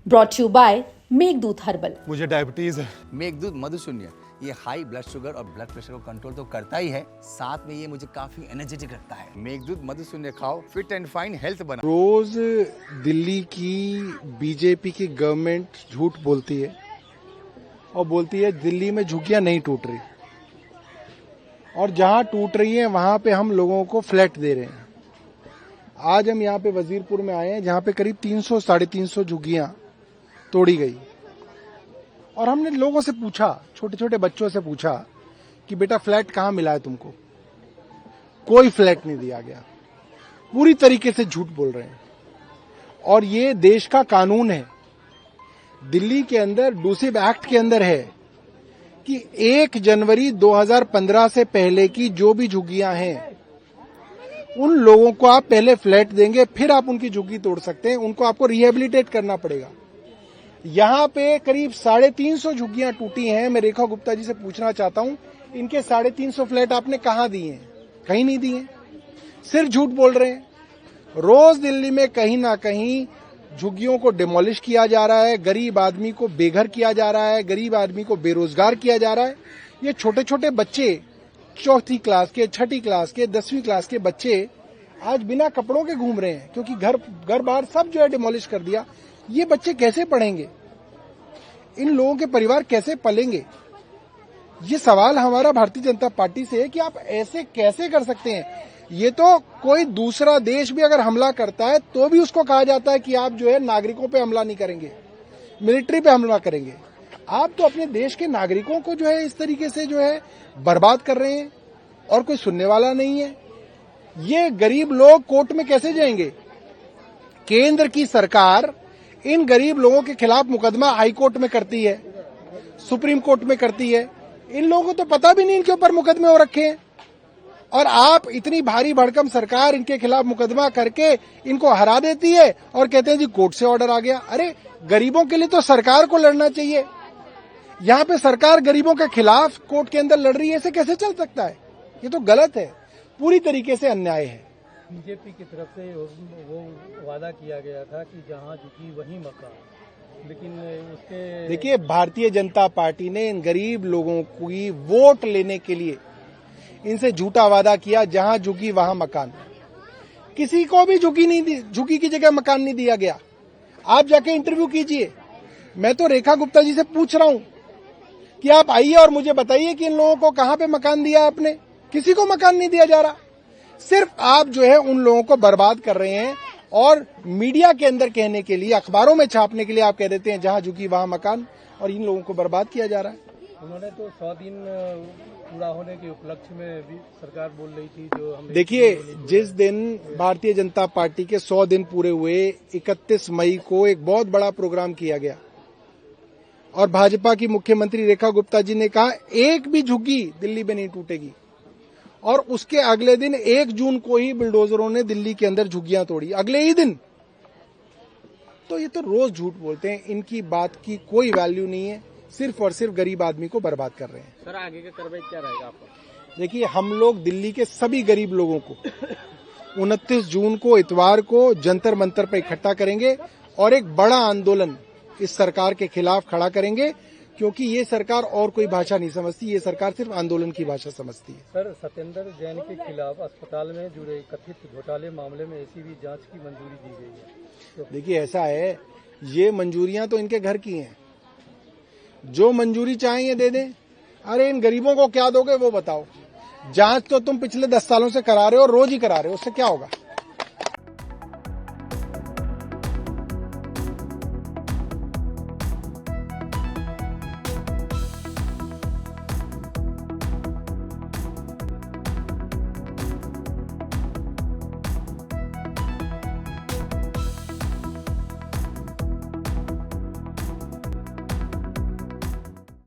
Brought you by Meghdoot herbal. मुझे diabetes है। मेघदूत मधुशून्य ये हाई ब्लड शुगर और ब्लड प्रेशर को कंट्रोल तो करता ही है, साथ में ये मुझे काफी एनर्जेटिक रखता है। मेघदूत मधुशून्य खाओ, फिट एंड फाइन हेल्थ बना। रोज दिल्ली की बीजेपी की गवर्नमेंट झूठ बोलती है और बोलती है दिल्ली में झुग्गियां नहीं टूट रही, और जहां टूट रही है वहां पे हम लोगों को फ्लैट दे रहे हैं। आज हम यहाँ पे वजीरपुर में आए हैं जहां पे करीब 300-350 झुग्गियां तोड़ी गई, और हमने लोगों से पूछा, छोटे छोटे बच्चों से पूछा कि बेटा फ्लैट कहाँ मिला है तुमको। कोई फ्लैट नहीं दिया गया, पूरी तरीके से झूठ बोल रहे हैं। और ये देश का कानून है, दिल्ली के अंदर डूसिब एक्ट के अंदर है कि 1 जनवरी 2015 से पहले की जो भी झुग्गियां हैं उन लोगों को आप पहले फ्लैट देंगे, फिर आप उनकी झुग्गी तोड़ सकते हैं। उनको आपको रिहेबिलिटेट करना पड़ेगा। यहाँ पे करीब 350 झुग्गियां टूटी हैं। मैं रेखा गुप्ता जी से पूछना चाहता हूं, इनके 350 फ्लैट आपने कहाँ दिए हैं? कहीं नहीं दिए, सिर्फ झूठ बोल रहे हैं। रोज दिल्ली में कहीं ना कहीं झुग्गियों को डिमोलिश किया जा रहा है, गरीब आदमी को बेघर किया जा रहा है, गरीब आदमी को बेरोजगार किया जा रहा है। ये छोटे छोटे बच्चे, 4th क्लास के, 6ठी क्लास के, 10वीं क्लास के बच्चे आज बिना कपड़ों के घूम रहे हैं, क्योंकि घर बाहर सब जो है डिमोलिश कर दिया। ये बच्चे कैसे पढ़ेंगे? इन लोगों के परिवार कैसे पलेंगे? ये सवाल हमारा भारतीय जनता पार्टी से है कि आप ऐसे कैसे कर सकते हैं। ये तो कोई दूसरा देश भी अगर हमला करता है तो भी उसको कहा जाता है कि आप जो है नागरिकों पे हमला नहीं करेंगे, मिलिट्री पे हमला करेंगे। आप तो अपने देश के नागरिकों को जो है इस तरीके से जो है बर्बाद कर रहे हैं, और कोई सुनने वाला नहीं है। ये गरीब लोग कोर्ट में कैसे जाएंगे? केंद्र की सरकार इन गरीब लोगों के खिलाफ मुकदमा हाई कोर्ट में करती है, सुप्रीम कोर्ट में करती है। इन लोगों को तो पता भी नहीं इनके ऊपर मुकदमे हो रखे हैं, और आप इतनी भारी भड़कम सरकार इनके खिलाफ मुकदमा करके इनको हरा देती है और कहते हैं जी कोर्ट से ऑर्डर आ गया। अरे गरीबों के लिए तो सरकार को लड़ना चाहिए। यहाँ पे सरकार गरीबों के खिलाफ कोर्ट के अंदर लड़ रही है, ऐसे कैसे चल सकता है? ये तो गलत है, पूरी तरीके से अन्याय है। बीजेपी की तरफ से वो वादा किया गया था कि जहां झुकी वहीं मकान, लेकिन उसके देखिए, भारतीय जनता पार्टी ने इन गरीब लोगों की वोट लेने के लिए इनसे झूठा वादा किया, जहां झुकी वहां मकान। किसी को भी झुकी की जगह मकान नहीं दिया गया। आप जाके इंटरव्यू कीजिए। मैं तो रेखा गुप्ता जी से पूछ रहा हूं कि आप आइए और मुझे बताइए कि इन लोगों को कहां पे मकान दिया आपने। किसी को मकान नहीं दिया जा रहा। सिर्फ आप जो है उन लोगों को बर्बाद कर रहे हैं, और मीडिया के अंदर कहने के लिए, अखबारों में छापने के लिए आप कह देते हैं जहां झुकी वहां मकान, और इन लोगों को बर्बाद किया जा रहा है। उन्होंने तो 100 दिन पूरा होने के उपलक्ष्य में भी सरकार बोल रही थी। जो हम देखिए, जिस दिन भारतीय जनता पार्टी के 100 दिन पूरे हुए, 31 मई को एक बहुत बड़ा प्रोग्राम किया गया, और भाजपा की मुख्यमंत्री रेखा गुप्ता जी ने कहा एक भी झुग्गी दिल्ली में नहीं टूटेगी, और उसके अगले दिन 1 जून को ही बुलडोजरों ने दिल्ली के अंदर झुग्गियां तोड़ी, अगले ही दिन। तो ये तो रोज झूठ बोलते हैं, इनकी बात की कोई वैल्यू नहीं है, सिर्फ और सिर्फ गरीब आदमी को बर्बाद कर रहे हैं। सर, आगे का कार्रवाई क्या रहेगा आपका? देखिए, हम लोग दिल्ली के सभी गरीब लोगों को 29 जून को इतवार को जंतर मंतर पर इकट्ठा करेंगे, और एक बड़ा आंदोलन इस सरकार के खिलाफ खड़ा करेंगे, क्योंकि ये सरकार और कोई भाषा नहीं समझती, ये सरकार सिर्फ आंदोलन की भाषा समझती है। सर, सत्येंद्र जैन के खिलाफ अस्पताल में जुड़े कथित घोटाले मामले में एसीबी जांच की मंजूरी दी गई है। तो देखिए, ऐसा है, ये मंजूरियां तो इनके घर की हैं, जो मंजूरी चाहेंगे दे दें। अरे इन गरीबों को क्या दोगे वो बताओ। जांच तो तुम पिछले 10 सालों से करा रहे हो, रोज ही करा रहे हो, उससे क्या होगा?